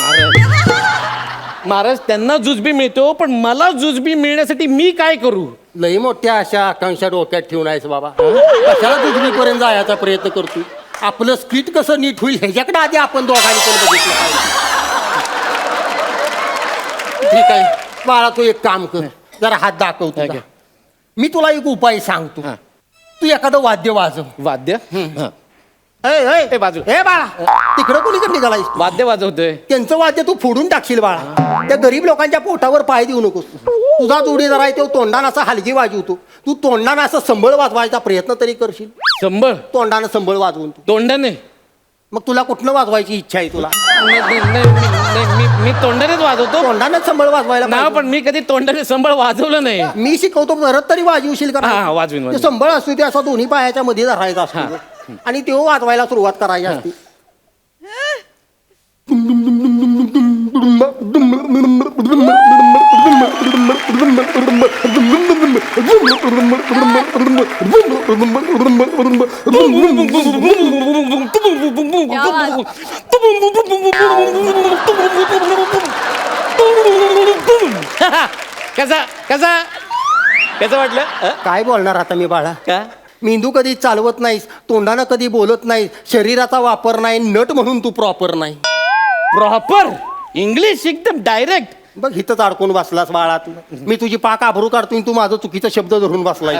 महाराज त्यांना जुजबी मिळतो पण मला जुजबी मिळण्यासाठी मी काय करू. लई मोठ्या अशा आकांक्षा डोक्यात ठेवून आहेस बाबा. कशाला दुसरीपर्यंत जायचा प्रयत्न करतो. आपलं स्किट कसं नीट होईल ह्याच्याकडे आधी आपण दोघांनी पण बघितलं पाहिजे. ठीक आहे बाळा तू एक काम कर जरा हात दाखव तुझा. मी तुला एक उपाय सांगतो. तू एखादं वाद्य वाजव. वाद्य ए बाजू हे बाळा तिकडं कोणीकडे निघालायस तू? वाद्य वाजवतोय. त्यांचं वाद्य तू फोडून टाकशील बाळा. त्या गरीब लोकांच्या पोटावर पाय देऊ नकोस. तुझा जोडीदार आहे तो तोंडानं असा हलगी वाजवतो. तू तोंडानं असं संबळ वाजवायचा प्रयत्न तरी करशील. संबळ तोंडानं संबळ वाजवून तू. तोंडाने मग तुला कुठनं वाजवायची इच्छा आहे तुला? मी तोंडानेच वाजवतो. तोंडानं संबळ वाजवायला ना पाहिजे. पण मी कधी तोंडाने संबळ वाजवलं नाही. मी शिकवतो परत तरी वाजवशील का? हा, वाजवीन, ते वाजवीन. संबळ असतो ते असं दोन्ही पायाच्या मध्ये धरायचा असतो आणि तो वाजवायला सुरुवात करायची असते. कसा कसा कसं वाटलं काय बोलणार आता मी बाळा? का मेंदू कधी चालवत नाहीस, तोंडानं कधी बोलत नाहीस, शरीराचा वापर नाही, नट म्हणून तू प्रॉपर नाही. प्रॉपर इंग्लिश एकदम डायरेक्ट. बघ इथंच अडकून बसलास बाळा तू. मी तुझी पाक आभरू काढतोय तू माझं चुकीचा शब्द धरून बसलाय.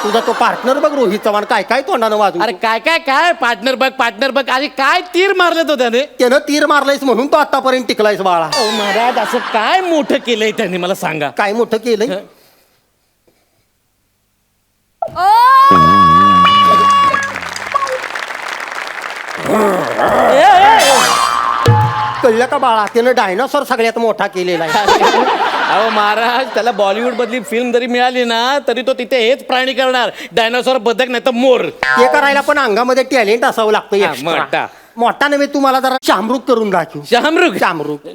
तुझा तो पार्टनर बघ रोहित चव्हाण काय काय तोंडानं वाजू. अरे काय काय काय पार्टनर बघ अरे काय तीर मारलं तो त्याने. त्यानं तीर मारलायस म्हणून तो आतापर्यंत टिकलायस बाळा. ओ महाराज असं काय मोठं केलंय त्यांनी मला सांगा. काय मोठं केलंय? कळलं का बाळा? त्यानं डायनोसॉर सगळ्यात मोठा केलेला आहे. अहो महाराज त्याला बॉलिवूड मधली फिल्म जरी मिळाली ना तरी तो तिथे हेच प्राणी करणार. डायनासॉर बदक नाही तर मोर. ते करायला पण अंगामध्ये टॅलेंट असावं लागतं हा, extra. मोठा. मोठा नव्हे तुम्हाला जरा शामरुख करून दाखव. शामरुख शामरुख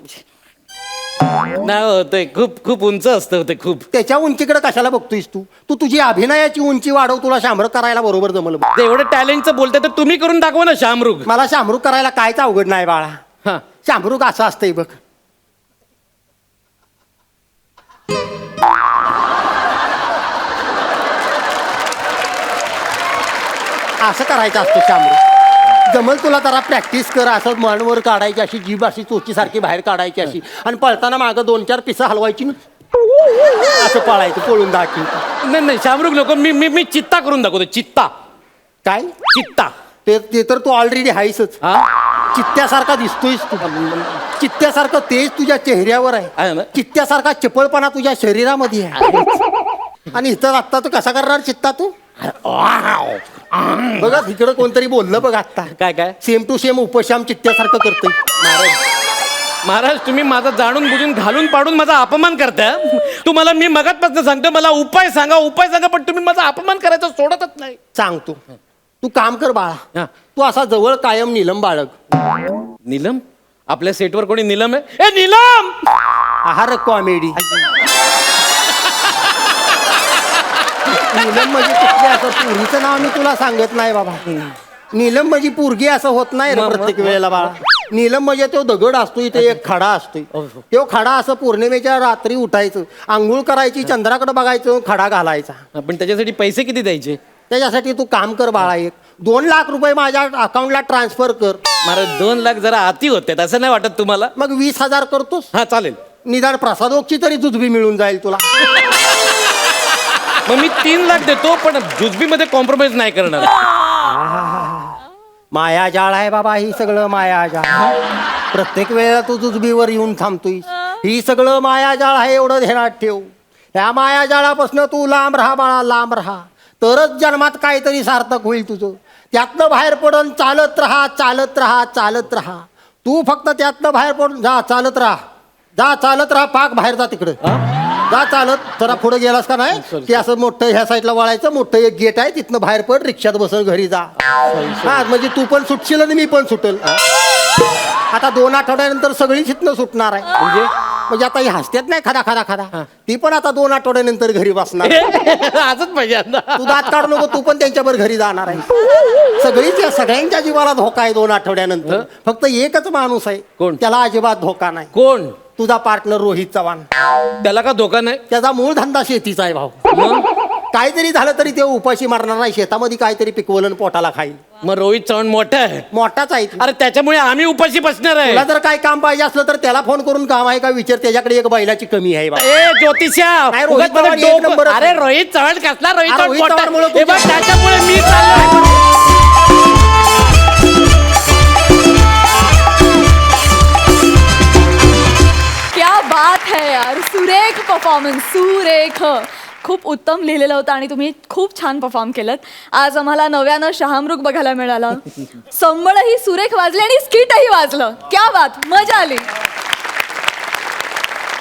नाही होतंय खूप खूप उंच असतं ते खूप. त्याच्या उंचीकडे कशाला बघतोयस तू? तू तुझी अभिनयाची उंची वाढव, तुला शामरुख करायला बरोबर जमलं. ते एवढं टॅलेंटचं बोलतंय तर तुम्ही करून दाखवा ना शामरुख. मला शामरुख करायला कायच अवघड नाही बाळा. हा शामरुख असं असतंय बघ. असं करायचं असतं शामरुख. जमल तुला जरा प्रॅक्टिस कर. असं मनवर काढायची अशी जीभ अशी चोचीसारखी बाहेर काढायची अशी आणि पळताना मागं 2-4 पिसं हलवायची ना. असं पळायचं पळून दाखव. नाही नाही शामरुख नको. मी चित्ता करून दाखवतो. चित्ता. काय चित्ता ते तर तू ऑलरेडी आहेसच. हा चित्त्यासारखा दिसतोयस तू. चित्त्यासारखं तेज तुझ्या चेहऱ्यावर आहे आहे. ना? चित्त्यासारखा चपळपणा तुझ्या शरीरामध्ये आहे. आणि इथं आत्ता तू कसा करणार चित्ता तू? बघा इकडं कोणतरी बोललं बघ आत्ता. काय काय सेम टू सेम उपशाम चित्त्यासारखं करतोय. महाराज तुम्ही माझा जाणून बुजून घालून पाडून माझा अपमान करता. तुम्हाला मी मगातपासून सांगतो मला उपाय सांगा पण तुम्ही माझा अपमान करायचा सोडतच नाही. सांगतो तू काम कर बाळा. हा. तू असा जवळ कायम नीलम बाळग. नीलम आपल्या सेटवर कोणी नीलम आहे. ए नीलम आहार कॉमेडी. नीलम म्हणजे कुठली असं पोरीचं नाव मी तुला सांगत नाही बाबा. नीलम म्हणजे पोरगी असं होत नाही रे प्रत्येक वेळेला बाळा. नीलम म्हणजे तो दगड असतो इथे एक खडा असतोय. तो खडा असं पौर्णिमेच्या रात्री उठायचं, आंघोळ करायची, चंद्राकडे बघायचं, खडा घालायचा. पण त्याच्यासाठी पैसे किती द्यायचे. त्याच्यासाठी तू काम कर बाळा. 2 लाख रुपये माझ्या अकाउंटला ट्रान्सफर कर. महाराज 2 लाख जरा अति होते असं नाही वाटत तुम्हाला. मग 20,000 करतोस. हा चालेल. निदान प्रसादोगची तरी जुजबी मिळून जाईल तुला. मग मी 3 लाख देतो पण जुजबीमध्ये कॉम्प्रोमाइज नाही करणार. मायाजाळ आहे बाबा. ही सगळं मायाजाळ. प्रत्येक वेळेला तू जुजबीवर येऊन थांबतोय. ही सगळं मायाजाळ आहे एवढं ध्यानात ठेव. ह्या मायाजाळापासून तू लांब राहा बाळा, लांब राहा. तरच जन्मात काहीतरी सार्थक होईल तुझं. त्यातनं बाहेर पडून चालत राहा, चालत राहा, चालत राहा. तू फक्त त्यातनं बाहेर पडून जा, चालत राहा. जा चालत राहा, पाक बाहेर जा तिकडे. जा चालत, जरा पुढे गेलास का नाही की असं मोठं ह्या साईडला वळायचं, मोठं एक गेट आहे, तिथनं बाहेर पड, रिक्षात बसून घरी जा. हा म्हणजे तू पण सुटशील आणि मी पण सुटेल. आता 2 आठवड्यानंतर सगळी तिथनं सुटणार आहे. म्हणजे आता ही हसत्यात नाही खादा खादा खादा, ती पण आता 2 आठवड्यानंतर घरी बसणार. आजच पाहिजे तू दात काढू नको, तू पण त्यांच्यावर घरी जाणार आहे. सगळ्यांच्या जीवाला धोका आहे 2 आठवड्यानंतर. फक्त एकच माणूस आहे कोण? त्याला अजिबात धोका नाही. कोण? तुझा पार्टनर रोहित चव्हाण. त्याला का धोका नाही? त्याचा मूळ धंदा शेतीचा आहे भाऊ. काहीतरी झालं तरी ते उपाशी मारणार नाही, शेतामध्ये काहीतरी पिकवलं पोटाला खाईल. मग रोहित चव्हाण मोठा आहे. मोठाच आहे. अरे त्याच्यामुळे आम्ही उपाशी बसणार आहे. तुला जर काय काम पाहिजे असलं तर त्याला फोन करून काम आहे का विचार, त्याच्याकडे एक बैलाची कमी आहे बा. ए ज्योतिषा, काय रोहित उगाच मला चव्हाण एक डोकं- नंबरच अरे आहे. रोहित चव्हाण कसला रोहित अरे चव्हाण रोहित मोठा आहे. चव्हाणमुळे हे बघ, तुझ्या- त्याच्यामुळे मी चाललोय. क्या बात है यार, सुरेख परफॉर्मन्स, सुरेख. खूप उत्तम लिहिलेलं होतं आणि तुम्ही खूप छान परफॉर्म केलं. आज आम्हाला नव्यानं शहामृग बघायला मिळालं. संबळही सुरेख वाजले आणि स्किटही वाजलं. क्या बात, मजा आली.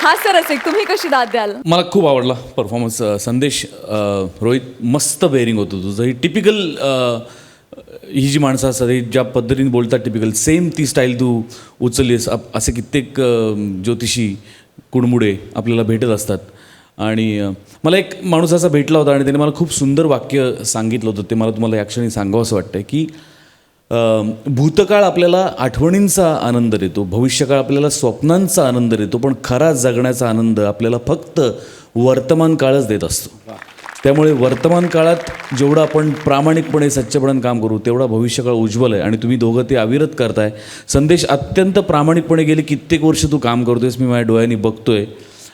हास्य रसिक, तुम्ही कशी दाद द्याल? मला खूप आवडला परफॉर्मन्स. संदेश, रोहित, मस्त बेअरिंग होतं तुझं. ही टिपिकल ही जी माणसं असतात ही ज्या पद्धतीने बोलतात टिपिकल सेम ती स्टाईल तू उचललीस. असे कित्येक ज्योतिषी कुडमुडे आपल्याला भेटत असतात. आणि मला एक माणूस असा भेटला होता आणि त्याने मला खूप सुंदर वाक्य सांगितलं होतं. ते मला तुम्हाला या क्षणी सांगावं असं वाटतं की भूतकाळ आपल्याला आठवणींचा आनंद देतो, भविष्यकाळ आपल्याला स्वप्नांचा आनंद देतो, पण खरा जगण्याचा आनंद आपल्याला फक्त वर्तमान काळच देत असतो. त्यामुळे वर्तमान काळात जेवढं आपण प्रामाणिकपणे सच्चपणाने काम करू तेवढा भविष्यकाळ उज्ज्वल आहे. आणि तुम्ही दोघं ते अविरत करताय. संदेश, अत्यंत प्रामाणिकपणे गेले कित्येक वर्ष तू काम करतोयस, मी माझ्या डोळ्यांनी बघतोय.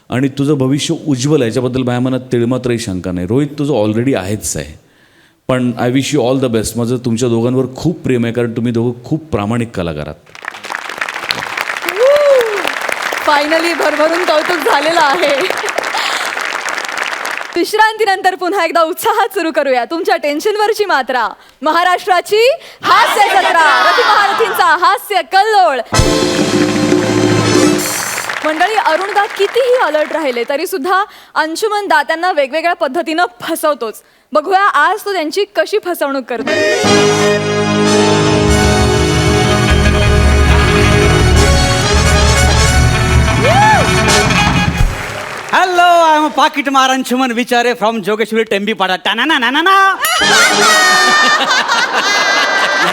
आणि तुझं भविष्य उज्ज्वल आहे, याच्याबद्दल माझ्या मनात तिळमात्रही शंका नाही. रोहित, तुझं ऑलरेडी आहेच आहे, पण I wish you all the best. माझं तुमच्या दोघांवर खूप प्रेम आहे, कारण तुम्ही दोघं खूप प्रामाणिक कलाकार आहात. फायनली भरभरून कौतुक झालेलं आहे. विश्रांतीनंतर पुन्हा एकदा उत्साहात सुरू करूया तुमच्या टेन्शनवरची मात्रा. महाराष्ट्राची हास्य जत्रा, रती महारथींचा हास्य कल्लोळ. मंडळी, अरुणदा कितीही अलर्ट राहिले तरी सुद्धा अंशुमन दा त्यांना वेगवेगळ्या पद्धतीनं फसवतोच. बघूया आज तो त्यांची कशी फसवणूक करतो. हॅलो, आय एम पाकिट मार अंशुमन विचारे फ्रॉम जोगेश्वरी टेंबीपाडा. टाना ना ना ना ना.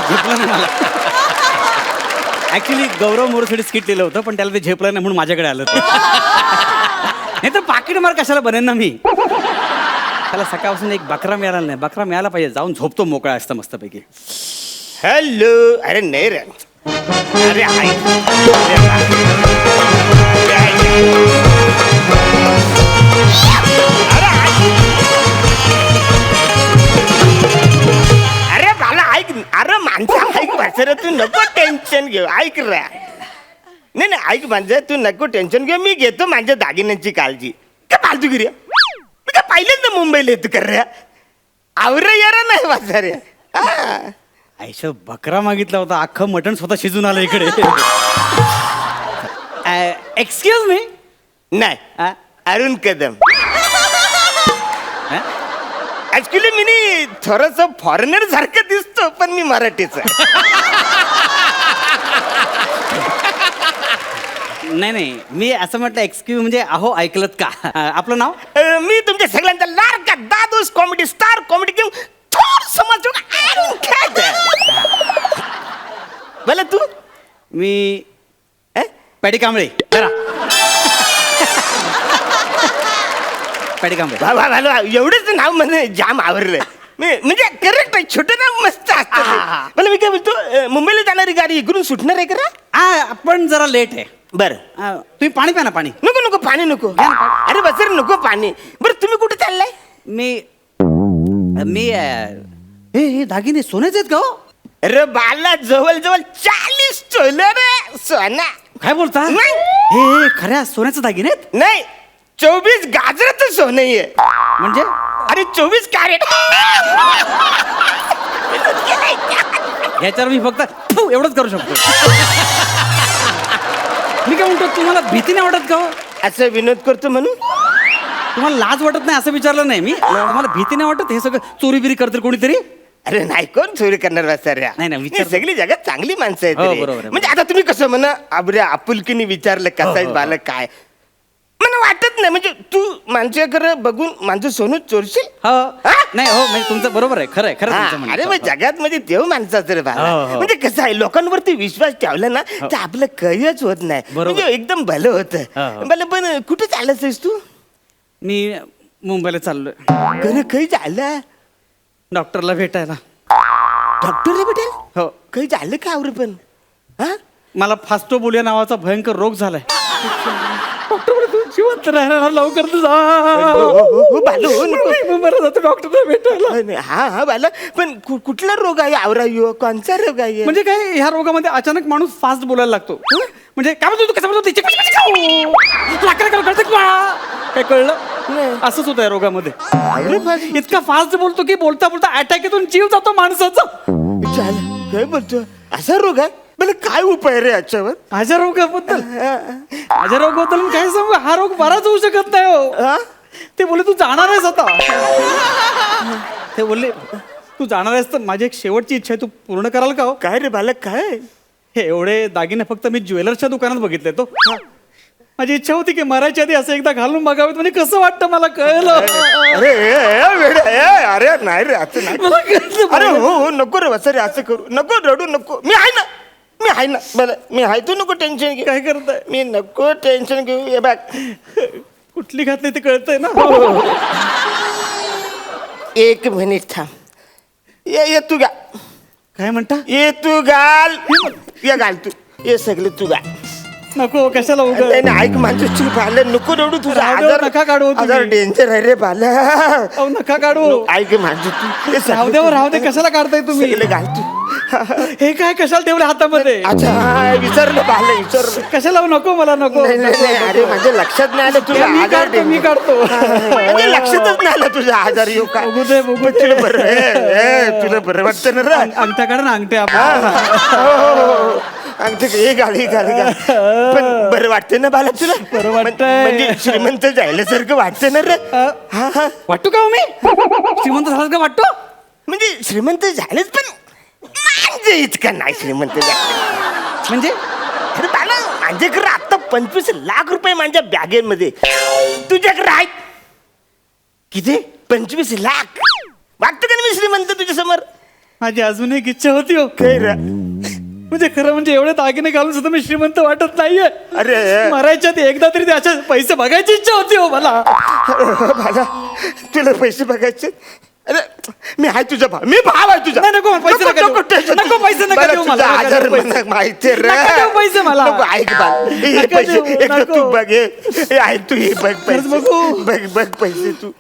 झेपलं नाही मला. ऍक्च्युली गौरव मोरसाठी स्किट लिहिलं होतं, पण त्याला ते झेपलं नाही म्हणून माझ्याकडे आलं ते. नाही तर पाकिट मार कशाला बनेन ना मी. त्याला सकाळपासून एक बकरा मिळाला नाही. बकरा मिळाला पाहिजे, जाऊन झोपतो मोकळा असतं मस्तपैकी. हॅलो. अरे नाही रे. अरे अरे मला ऐक. अरे माणसं ऐक वाचर, तू नको टेन्शन घेऊ. ऐक रे. नाही नाही ऐक माणसं, तू नको टेन्शन घेऊ. मी घेतो माझ्या दागिन्यांची काळजी. काय फालतूगिरी? मी काय पहिल्यांदा मुंबईला येतो कर रे. आवरे यार नाही वाचारे. आयशा बकरा मागितला होता, अख्खं मटण स्वतः शिजून आलं इकडे. Excuse me. नाही, अरुण कदम. ऍक्च्युली मी थोडस फॉरेनर सारखं दिसतो, पण मी मराठीच आहे. नाही नाही, मी असं म्हटलं एक्सक्यूज म्हणजे अहो ऐकलत का. आपलं नाव? मी तुमच्या सगळ्यांचा लाडका दादूस कॉमेडी स्टार, कॉमेडी किंग थोर समज बोला. तू? मी पॅडी कांबळे. जरा पॅडी कांबळे. एवढंच नाव म्हणजे जाम आवडलं. म्हणजे करेक्ट आहे, छोटं नाव मस्त असतं. मला मी काय बोलतो, मुंबईला जाणारी गाडी इकडून सुटणार आहे का? आपण जरा लेट आहे. बरं, तुम्ही पाणी प्या ना. पाणी नको नको, पाणी नको. अरे बस रे, नको पाणी. बरं तुम्ही कुठे चाललाय? मी हे दागिने सोन्याचे आहेत का हो? अरे बाला, जवळ जवळ 40 तोळे रे सोना. काय बोलता? नाही. हे खऱ्या सोन्याचे दागिने आहेत? नाही, 24 गाजराचं सोनं आहे. म्हणजे? अरे 24 कॅरेट. याच्यावर मी फक्त एवढंच करू शकतो. मी काय म्हणतो तुम्हाला भीती नाही वाटत का हो? असं विनोद करतो म्हणून तुम्हाला लाज वाटत नाही असं विचारलं नाही मी तुम्हाला भीती नाही वाटत हे सगळं चोरी बिरी करतील कोणीतरी अरे नाही कोण चोरी करणार वाचाऱ्या नाही, नाही, विचार- सगळी जगात चांगली माणसं आहेत हो, रे. बरोबर आहे. म्हणजे आता तुम्ही कसं म्हणा आबऱ्या आपुलकीने विचारलं कसं आहे बालक काय मला वाटत नाही म्हणजे तू माझ्याकडे बघून माझं सोनं चोरशील हो हा? नाही हो म्हणजे तुमचं बरोबर आहे खरं आहे खरं हा, तुमचं म्हणणं. अरे मग जगात म्हणजे देव माणसाचं रे बाळा. हो, हो. म्हणजे कसं आहे लोकांवरती विश्वास ठेवला ना तर आपलं कयच होत नाही बरोबर. म्हणजे एकदम भलं हो, होतं हो. मला पण कुठे चालत आहेस तू मी मुंबईला चाललोय खरं काही झालं डॉक्टरला भेटायला डॉक्टरला भेटेल हो काही झालं का आवरे पण हा मला फास्टोबोलिया नावाचा भयंकर रोग झालाय डॉक्टर म्हणे, तू जिवंत राहणार लवकर तू जा हो, बालू, हो, नको. मी बरं जातो डॉक्टरला भेटायला हा हा बाला पण कुठला रोग आहे आवरा यो कोणचा रोग आहे म्हणजे काय ह्या रोगामध्ये अचानक माणूस फास्ट बोलायला लागतो म्हणजे काय म्हणतो तू कसं म्हणतो तिची कळतं का काय कळलं असंच होतं या रोगामध्ये इतका फास्ट बोलतो की बोलता बोलता अटॅक येतून जीव जातो माणसाचा चाल काय बोलतो असा रोग आहे मला काय उपाय रे याच्यावर माझ्या रोगाबद्दल माझ्या रोगाबद्दल काय सांगू हा रोग बराच होऊ शकत नाही हो हा? ते बोलले तू जाणार आहेस आता ते बोलले तू जाणार आहेस तर माझी एक शेवटची इच्छा आहे तू पूर्ण कराल का हो काय रे बालक काय हे एवढे दागिने फक्त मी ज्वेलर्सच्या दुकानात बघितले तो माझी इच्छा होती की मरायच्या आधी असं एकदा घालून बघावेत म्हणजे कसं वाटतं मला कळलं अरे वेडा, अरे नाही रे असं नाही मला कळलं अरे हो हो नको रे वसरे असं करू नको रडू नको मी आहे ना बरं मी आहे तू नको टेन्शन घे काय करताय मी नको टेन्शन घेऊ हे बघ कुठली घातली ते कळतंय ना एक मिनिट थांब ये तू गा काय म्हणता ये तू घाल ये घाल तू ये सगळं तू घाल नको कशाला उगा नाही नाही, ऐक माझं चूक भालं नको रडू तुझा राहू दे, नका काढू तुम्ही. आजार डेंजर आहे रे भाला अहो, नका काढू ऐक माझं तू हे राहू दे कशाला काढताय तुम्ही सगळं घाल तू हे काय कशाला ठेवले हातामध्ये अच्छा विचारलं भालं विचारलं कशाला नको मला नको नाही नाही नाही, अरे माझ्या लक्षात नाही आलं तुझा मी आजार काढतो मी काढतो म्हणजे लक्षातच नाही आलं तुझा आजार येऊ का बघू दे तुला बरं तुला बरं वाटतं ना रे अंगठ्या काढा ना अंगठ्या आमचं हे घाल पण बरं वाटतं ना बाला तुला बरं वाटतंय. म्हणजे श्रीमंत जायल्यासारखं वाटतं ना रे हा हा वाटतो का हो मी श्रीमंत झालं का वाटतो म्हणजे श्रीमंत झालेच पण म्हणजे इतका नाही श्रीमंत झालं म्हणजे अरे बाला माझ्याकडे आता 25 लाख रुपये माझ्या बॅगेमध्ये तुझ्याकडे आहेत किती 25 लाख वाटतं का मी श्रीमंत तुझ्या समोर माझी अजून एक इच्छा होती हो काय रे म्हणजे खरं म्हणजे एवढे दागिने घालून सुद्धा मी श्रीमंत वाटत नाहीये अरे मरायच्या आधी एकदा तरी त्याच्या पैसे बघायची इच्छा होती हो मला बाला तुला पैसे बघायचे अरे मी आहे तुझा भाव मी भाव आहे तुझा नाही, नको, पैसे नका देऊ. tension. नको, पैसे नका बरं, देऊ तुझा मला, नका आजार देऊ पैसे. मला माहिती रे नका देऊ पैसे मला. नको, ऐक बाल हे नका पैसे देऊ, एकदा नको. तू बघ हे ऐक तू हे बघ पैसे बघू. बघ पैसे तू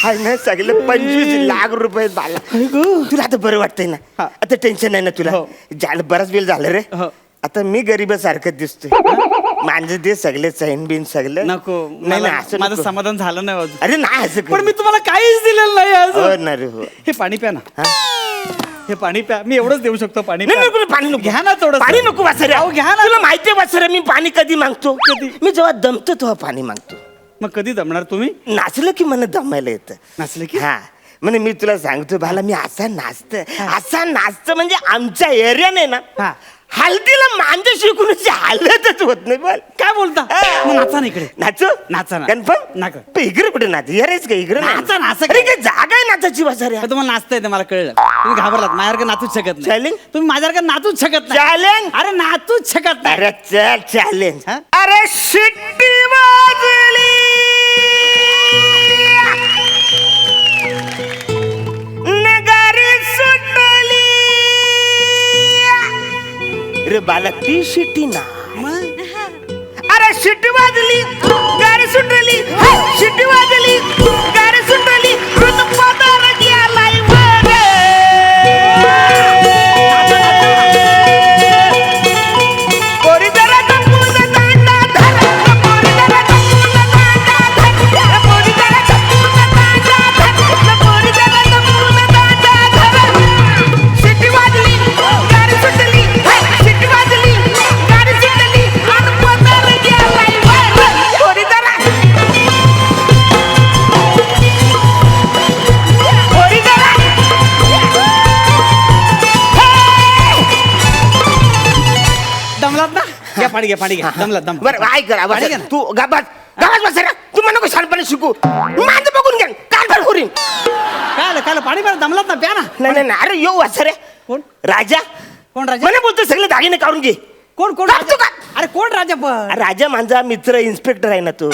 आहे ना सगळे 25 लाख रुपये बाला तुला आता बरं वाटतंय ना हा. आता टेन्शन नाही ना तुला हो. झालं बराच वेळ झालं रे हो. आता मी गरीबासारखं दिसतोय माझं ते सगळे चैन बिन सगळं नको नाही मला- नाही असं माझं नको. समाधान झालं नाही अजून अरे नाही असं पण मी तुम्हाला काहीच दिलेलं नाही हो अजून ना रे हो हे पाणी प्या ना हा? हे पाणी प्या मी एवढंच देऊ शकतो पाणी नाही प्या. नको पाणी नको घ्या ना थोडं पाणी नको वासरे अहो, घ्या ना तुला माहितीये वासरे मी पाणी कधी मागतो मी जेव्हा दमतो तेव्हा पाणी मागतो मग कधी जमणार तुम्ही नाचलं की मला दमायला येतं नाचले की हा म्हणजे मी तुला सांगतो भाला मी असा नाचतं म्हणजे आमच्या एरियाने ना हा. हल्दीला मांजे शिकूनची हालतच होत नाही बोल काय बोलता हा. मग नाचा ना इकडे नाचो नाचा ना. कन्फर्म नाका. पण इकडे कुठे नाच यारेच का इकडे नाचा, नाचा. अरे काय जागा आहे नाचाची वासरे तर तुम्हाला नाचता येते मला कळलं तुम्ही घाबरलात माझ्यासारखं नाचूच शकत नाही Challenge? तुम्ही माझ्यासारखं नाचूच शकत नाही चॅलेंज अरे नाचूच शकत नाही अरे चल चॅलेंज हा? अरे शिट्टी वाजली नगारी सुटली रे बाला ती शिट्टी ना अरे शिट्टी वाजली गाडी सुटली शिट्टी वाजली गाडी सुटली ऋतुपदार गेलाय वर पोरी जरा जपून दांडा धर पोरी जरा जपून दांडा धर पोरी जरा जपून दांडा धर पोरी जरा जपून दांडा धर शिट्टी वाजली गाडी सुटली शिट्टी वाजली गाडी सुटली पाणी घ्या दमला दम बरं ऐक करा पाणी घे ना. तू गावात बस रे तू मला नको शानपणे शिकू माझं बघून घ्या काल भर करीन काय पाणी प्या दमलात ना प्या ना नाही अरे येऊ वाचा रे कोण राजा कोण राजा मला बोलतो सगळे दागिने काढून घे कोण कोण काढ तू राजा? काढ. अरे कोण राजा पण राजा माझा मित्र इन्स्पेक्टर आहे ना तो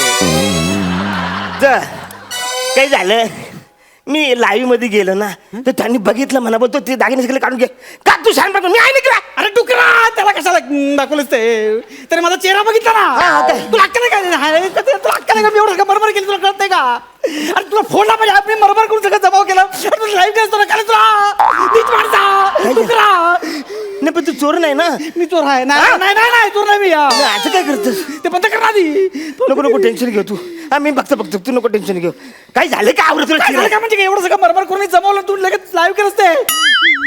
काय झालं मी लाईव्ह मध्ये गेलो ना तर त्यांनी बघितलं म्हणा बोलतो ते दागिने सगळे काढून घे का तू छान बघून मी आहे ना किंवा अरे डुकरा त्याला कशाला दाखवलंस ते तरी माझा चेहरा बघितला हा, ना काय? तुला अक्कल नाही काय तुला अक्कल नाही का मी एवढं बरोबर केलं तुला कळत नाही का अरे तुला फोनला पाहिजे आपण बरोबर करून सगळं जमाव केला तुला लाईव्ह केलं तुला काय तुला नीच माणसा डुकरा नाही पण तू चोर नाही ना मी चोर आहे नाही नाही नाही नाही चोर नाही मी नाही, असं काय करतोस ते बंद कर ना आधी नको टेन्शन घेऊ तू हा मी बघतो तू नको टेन्शन घेऊ काय झालं का आवडत काय झालं काय म्हणजे एवढं सगळं बरोबर करून जमवलं तू लगेच लाईव्ह केलंस ते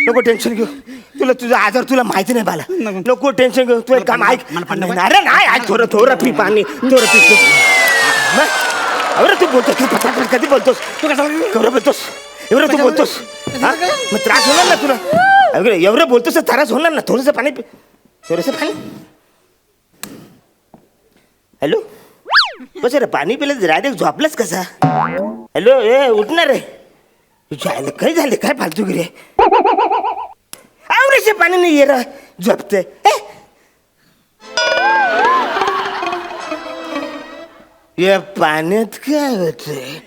नको टेन्शन घेऊ तुला तुझा आजार तुला माहिती नाही बाला नको टेन्शन घेऊ तू एक काम ऐक मला पाणी नको. अरे नाही ऐक थोडं पी पाणी थोडं पी अरे तू बोलतोस तू पटापट कधी बोलतोस तू कशाला एवढं बोलतोस एवढं तू बोलतोस हा? मग त्रास होणार ना तुला अरे एवढं बोलतोस तर त्रास होणार ना थोडंसं पाणी पी थोडंसं पाणी हॅलो बस रे पाणी पिलं राधे झोपलंच कसा हॅलो ए उठणार रे झालं काय झालं काय फालतू गिरे आवरेशे पाणी नाही ये झोपते या पाण्यात काय होतंय